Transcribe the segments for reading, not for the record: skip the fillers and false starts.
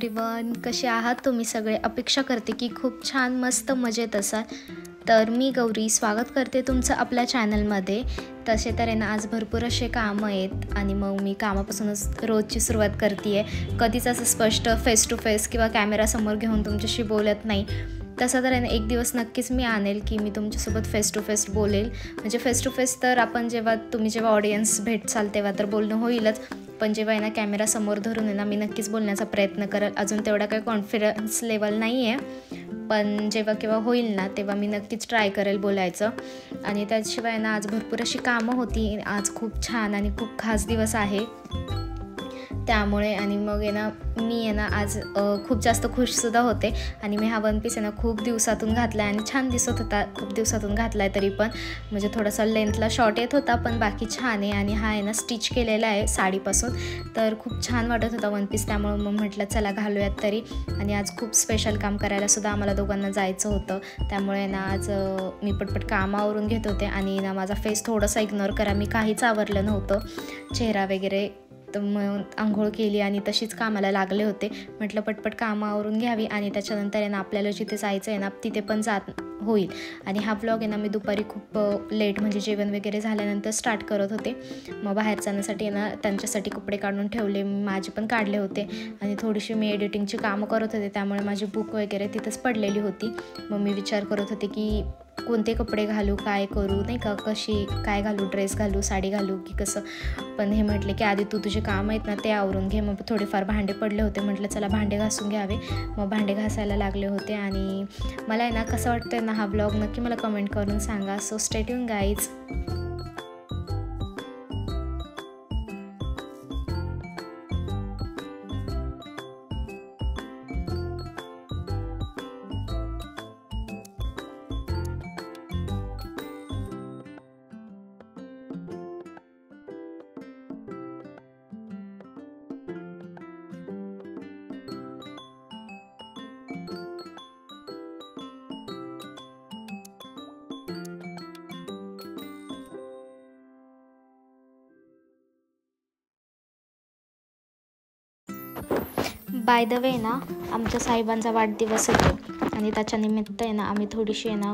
Everyone, कसे आहात तुम्ही सगळे? अपेक्षा करते की खूप छान मस्त मजेत असाल. तर मी गौरी स्वागत करते तुमचं आपल्या चॅनलमध्ये. तसे तर आहे ना, आज भरपूर असे कामं आहेत आणि मग मी कामापासूनच रोजची सुरुवात करते आहे. कधीच असं स्पष्ट फेस टू फेस किंवा कॅमेरासमोर घेऊन तुमच्याशी बोलत नाही. तसं तर आहे ना, एक दिवस नक्कीच मी आणेल की मी तुमच्यासोबत फेस टू फेस बोलेल. म्हणजे फेस टू फेस तर आपण तुम्ही जेव्हा ऑडियन्स भेटसाल तेव्हा तर बोलणं होईलच, पण जेव्हा आहे ना कॅमेरासमोर धरून आहे ना, मी नक्कीच बोलण्याचा प्रयत्न करेल. अजून तेवढा काही कॉन्फिडन्स लेवल नाही आहे, पण जेव्हा केव्हा होईल ना तेव्हा मी नक्कीच ट्राय करेल बोलायचं. आणि त्याशिवाय ना आज भरपूर अशी कामं होती. आज खूप छान आणि खूप खास दिवस आहे त्यामुळे. आणि मग आहे ना, मी आहे ना आज खूप जास्त खुशसुद्धा होते. आणि मी हा वन पीस आहे ना खूप दिवसातून घातला आहे आणि छान दिसत होता. खूप दिवसातून घातला आहे तरी पण म्हणजे थोडासा लेंथला शॉर्ट येत होता, पण बाकी छान आहे. आणि हा आहे ना स्टिच केलेला आहे साडीपासून, तर खूप छान वाटत होता वन पीस. त्यामुळे मग म्हटलं चला घालूयात तरी. आणि आज खूप स्पेशल काम करायला सुद्धा आम्हाला दोघांना जायचं होतं. त्यामुळे ना आज मी पटपट कामावरून घेत होते. आणि ना माझा फेस थोडासा इग्नोर करा, मी काहीच आवरलं नव्हतं, चेहरा वगैरे. तर मग आंघोळ केली आणि तशीच कामाला लागले होते. म्हटलं पटपट कामावरून घ्यावी आणि त्याच्यानंतर आहे ना आपल्याला जिथे जायचं आहे ना तिथे पण जात होईल. आणि हा व्लॉग आहे ना मी दुपारी खूप लेट म्हणजे जेवण वगैरे झाल्यानंतर स्टार्ट करत होते. मग बाहेर जाण्यासाठी आहे ना त्यांच्यासाठी कपडे काढून ठेवले, माझे पण काढले होते. आणि थोडीशी मी एडिटिंगची कामं करत होते, त्यामुळे माझी बुक वगैरे तिथंच पडलेली होती. मग मी विचार करत होते की कोणते कपडे घालू, काय करू, नाही का, काय घालू, ड्रेस घालू, साडी घालू की कसं. पण हे म्हटले की आधी तू तुझे काम आहेत ना ते आवरून घे. मग थोडेफार भांडे पडले होते, म्हटलं चला भांडे घासून घ्यावे. मग भांडे घासायला लागले होते. आणि मला आहे ना कसं वाटतंय ना हा व्लॉग, नक्की मला कमेंट करून सांगा. So stay tune guys. By the way ना, आमच्या साहेबांचा वाढदिवस होतो आणि त्याच्या निमित्त आहे ना आम्ही थोडीशी आहे ना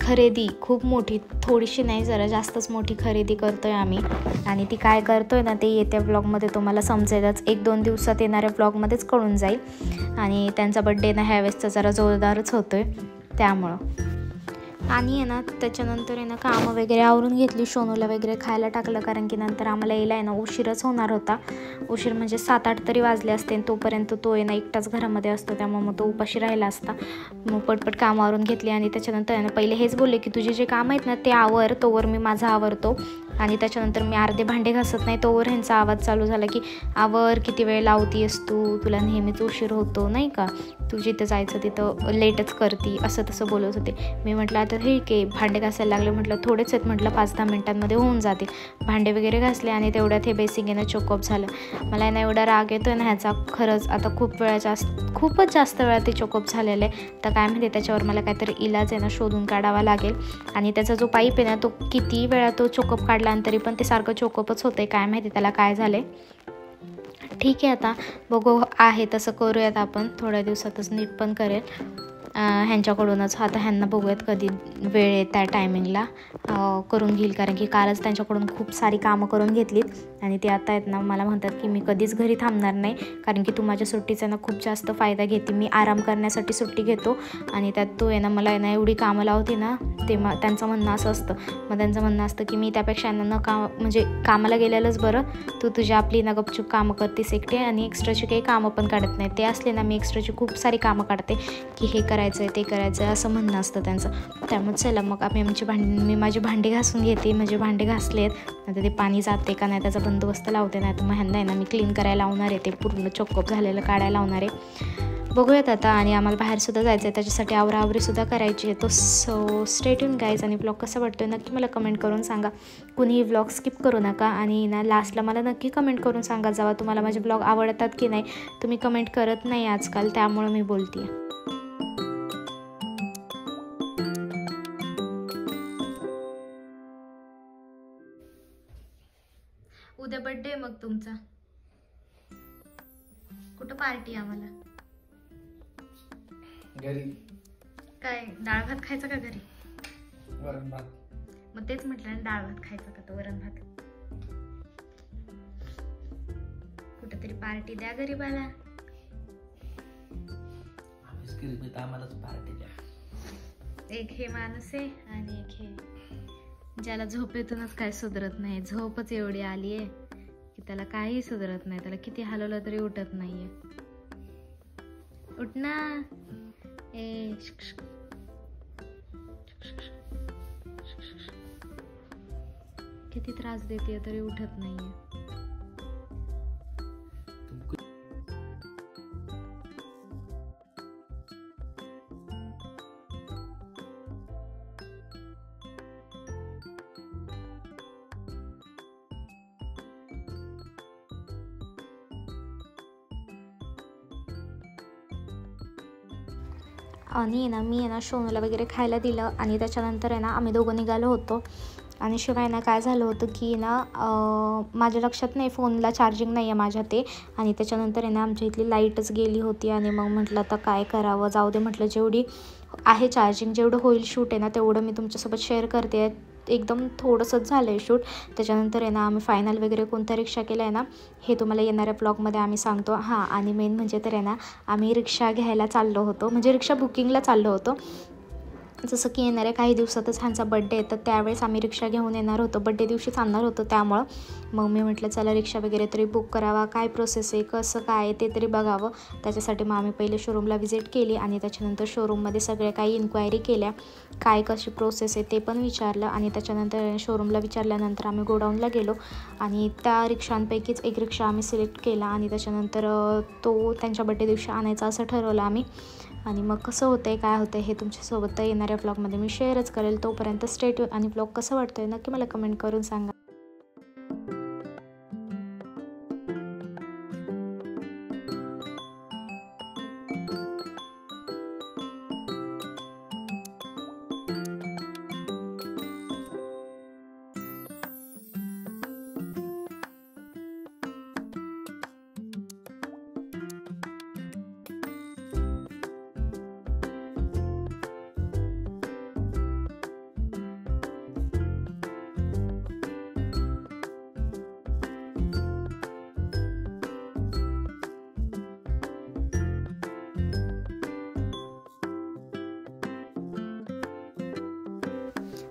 खरेदी, खूप मोठी, थोडीशी नाही जरा जास्तच मोठी खरेदी करतो आहे आम्ही. आणि ती काय करतो आहे ना ते येत्या व्लॉगमध्ये तुम्हाला समजेलच. 1-2 दिवसात येणाऱ्या व्लॉगमध्येच कळून जाईल. आणि त्यांचा बड्डे ना ह्यावेळेसचा जरा जोरदारच होतो आहे त्यामुळं. आणि आहे ना त्याच्यानंतर आहे ना कामं वगैरे आवरून घेतली, शोनूला वगैरे खायला टाकलं, कारण की नंतर आम्हाला यायला आहे ना उशीरच होणार होता. उशीर म्हणजे 7-8 तरी वाजले असते. तोपर्यंत तो आहे ना एकटाच घरामध्ये असतो, त्यामुळे मग तो उपाशी राहिला असता. मग पटपट कामं आवरून घेतली. आणि त्याच्यानंतर आहे ना पहिले हेच बोलले की तुझे जे काम आहेत ना ते आवर, तोवर मी माझा आवरतो. आणि त्याच्यानंतर मी अर्धे भांडे घासत नाही तोवर ह्यांचा आवाज चालू झाला की आवर, किती वेळ लावतीस तू, तुला नेहमीच उशीर होतो नाही का, तू जिथं जायचं तिथं लेटच करती, असं तसं बोलत होते. मी म्हटलं आता हे की भांडे घासायला लागले, म्हटलं थोडेच आहेत, म्हटलं 5-10 मिनटांमध्ये होऊन जातील. भांडे वगैरे घासले आणि तेवढ्यात हे बेसिंग येणं चोकअप झालं. मला ना एवढा राग येतो आहे ना ह्याचा खरंच. आता खूपच जास्त वेळा ते चोकअप झालेलं आहे. तर काय म्हणते त्याच्यावर मला काहीतरी इलाज आहे ना शोधून काढावा लागेल. आणि त्याचा जो पाईप आहे ना तो किती वेळा तो चोकअप काढला आणि तरी पण ते सारखं चोकअपच होतं आहे. काय माहिती त्याला काय झालं आहे. ठीक आहे, आता बघू, आहे तसं करूयात आपण. थोड्या दिवसातच नीट पण करेल ह्यांच्याकडूनच. आता ह्यांना बघूयात कधी वेळ आहे त्या टायमिंगला करून घेईल, कारण की कालच त्यांच्याकडून खूप सारी कामं करून घेतलीत. आणि ते आता आहेत ना मला म्हणतात की मी कधीच घरी थांबणार नाही, कारण की तू माझ्या सुट्टीचा ना खूप जास्त फायदा घेते. मी आराम करण्यासाठी सुट्टी घेतो आणि त्यात तू आहे ना मला आहे ना एवढी कामं लावते ना. ते त्यांचं म्हणणं असं असतं. मग त्यांचं म्हणणं असतं की मी त्यापेक्षा ना म्हणजे कामाला गेलेलंच बरं. तू तुझ्या आपली ना गपचूप कामं करतेस एकटे आणि एक्स्ट्राची काही कामं पण काढत नाही. ते असले ना मी एक्स्ट्राची खूप सारी कामं काढते की हे करायचं आहे ते करायचं आहे असं म्हणणं असतं त्यांचं. त्यामुळे चला मग मी माझी भांडी घासून घेते. म्हणजे भांडे घासलेत, आता ते पाणी जाते का नाही त्याचा बंदोबस्त लावते. नाही तर मग ह्यांना आहे ना मी क्लीन करायला लावणार आहे, ते पूर्ण चोकअप झालेलं काढायला लावणार आहे. बघूयात आता. आणि आम्हाला बाहेरसुद्धा जायचं आहे, त्याच्यासाठी आवराआवरीसुद्धा करायची आहे. तो सो स्टे ट्यून गाईज. आणि ब्लॉग कसा वाटतो नक्की मला कमेंट करून सांगा. कुणीही व्लॉग स्किप करू नका. आणि ना लास्टला मला नक्की कमेंट करून सांगा जेव्हा तुम्हाला माझे ब्लॉग आवडतात की नाही. तुम्ही कमेंट करत नाही आजकाल, त्यामुळं मी बोलते आहे. उद्या बर्थडे मग तुमचा कुठं पार्टी आम्हाला? घरी. काय डाळ भात खायचा का घरी? वरण भात. मग तेच म्हटलं ना, डाळ भात खायचा का तो वरण भात? कुठेतरी पार्टी द्या गरीबाला. आम्हीच गरीब, आम्हालाच पार्टी द्या. एक हे माणूस आहे आणि एक हे ज्याला झोपेतूनच काय सुधरत नाही. झोपच एवढी आली आहे की त्याला काही सुधरत नाही. त्याला किती हलवलं तरी उठत नाहीये. उठ ना. ए किती त्रास देते तरी उठत नाहीये. आणि ना मी शोनूला वगैरे खायला दिलं आणि त्याच्यानंतर आहे ना आम्ही दोघं निघालो होतो. आणि शिवाय ना काय झालं होतं की ना माझ्या लक्षात नाही, फोनला चार्जिंग नाही आहे माझ्या ते. आणि त्याच्यानंतर आहे ना आमच्या इथली लाईटच गेली होती. आणि मग म्हटलं आता काय करावं, जाऊ दे म्हटलं, जेवढी आहे चार्जिंग, जेवढं होईल शूट आहे ना तेवढं मी तुमच्यासोबत शेअर करते. एकदम थोडंसंच झालं आहे शूट. त्याच्यानंतर आहे ना आम्ही फायनल वगैरे कोणता रिक्षा केला आहे ना हे तुम्हाला येणाऱ्या ब्लॉगमध्ये आम्ही सांगतो. हां, आणि मेन म्हणजे तर आहे ना आम्ही रिक्षा घ्यायला चाललो होतो, म्हणजे रिक्षा बुकिंगला चाललो होतो. जसं की येणाऱ्या काही दिवसातच ह्यांचा बड्डे आहे, तर त्यावेळेस आम्ही रिक्षा घेऊन येणार होतो, बड्डे दिवशीच आणणार होतो. त्यामुळं मग मी म्हटलं चला रिक्षा वगैरे तरी बुक करावा, काय प्रोसेस आहे, कसं काय ते तरी बघावं. त्याच्यासाठी मग आम्ही पहिले शोरूमला व्हिजिट केली आणि त्याच्यानंतर शोरूममध्ये सगळे काही इन्क्वायरी केल्या, काय कशी प्रोसेस आहे ते पण विचारलं. आणि त्याच्यानंतर शोरूमला विचारल्यानंतर आम्ही गोडाऊनला गेलो आणि त्या रिक्षांपैकीच एक रिक्षा आम्ही सिलेक्ट केला आणि त्याच्यानंतर तो त्यांच्या बड्डे दिवशी आणायचा असं ठरवलं आम्ही. आणि मग कसं होतं आहे, काय होतं आहे हे तुमच्यासोबत येणाऱ्या ब्लॉगमध्ये मी शेअरच करेल. तोपर्यंत स्टे ट्यून. आणि ब्लॉग कसं वाटतं आहे नक्की मला कमेंट करून सांगा.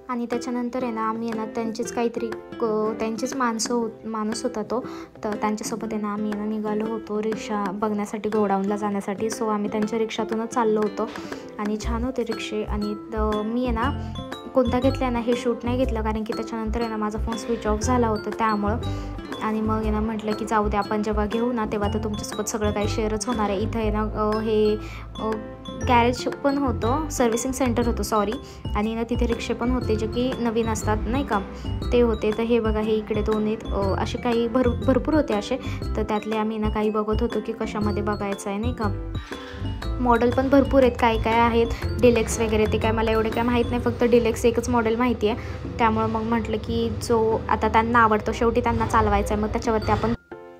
आणि त्याच्यानंतर आहे ना आम्ही आहे ना त्यांचीच काहीतरी त्यांचीच माणूस होता तो, तर त्यांच्यासोबत आहे ना आम्ही आहे ना निघालो होतो रिक्षा बघण्यासाठी, गोडाऊनला जाण्यासाठी. सो आम्ही त्यांच्या रिक्षातूनच चाललो होतो आणि छान होते रिक्षे. आणि मी आहे ना कोणता घेतला आहे ना हे शूट नाही घेतलं, कारण की त्याच्यानंतर आहे ना माझा फोन स्विच ऑफ झाला होता त्यामुळं. आणि मग आहे ना म्हटलं की जाऊ दे, आपण जेव्हा घेऊ ना तेव्हा तर तुमच्यासोबत सगळं काही शेअरच होणार आहे. इथं आहे ना हे गॅरेज पण होतं, सर्व्हिसिंग सेंटर होतं सॉरी. आणि ना तिथे रिक्षे पण होते जे की नवीन असतात नाही का, ते होते. तर हे बघा, हे इकडे दोन आहेत, असे काही भरपूर होते असे. तर त्यातले आम्ही ना काही बघत होतो की कशामध्ये बघायचं आहे नाही का. मॉडेल पण भरपूर आहेत, काय आहेत डिलेक्स वगैरे, ते काय मला एवढे काय माहीत नाही, फक्त डिलेक्स एकच मॉडेल माहिती आहे. त्यामुळं मग म्हटलं की जो आता त्यांना आवडतो, शेवटी त्यांना चालवायचा आहे, मग त्याच्यावरती आपण.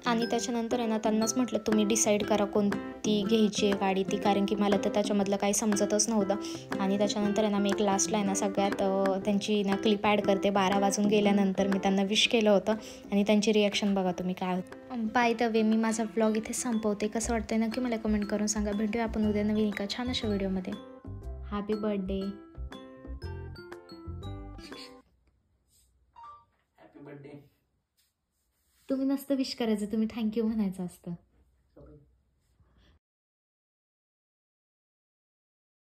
आणि त्याच्यानंतर आहे ना त्यांनाच म्हटलं तुम्ही डिसाईड करा कोणती घ्यायची आहे गाडी ती, कारण की मला तर त्याच्यामधलं काही समजतच नव्हतं. आणि त्याच्यानंतर आहे ना मी एक लास्टला आहे ना सगळ्यात त्यांची ना क्लिप ॲड करते. 12 वाजून गेल्यानंतर मी त्यांना विश केलं होतं आणि त्यांची रिॲक्शन बघा तुम्ही काय होतं. बाय द वे, मी माझा ब्लॉग इथे संपवते. कसं वाटतंय नक्की मला कमेंट करून सांगा. भेटूया आपण उद्या नवीन एका छान अशा व्हिडिओमध्ये. Happy birthday. Happy birthday. तुम्ही नसतं विश करायचं, तुम्ही थँक्यू म्हणायचं असतं.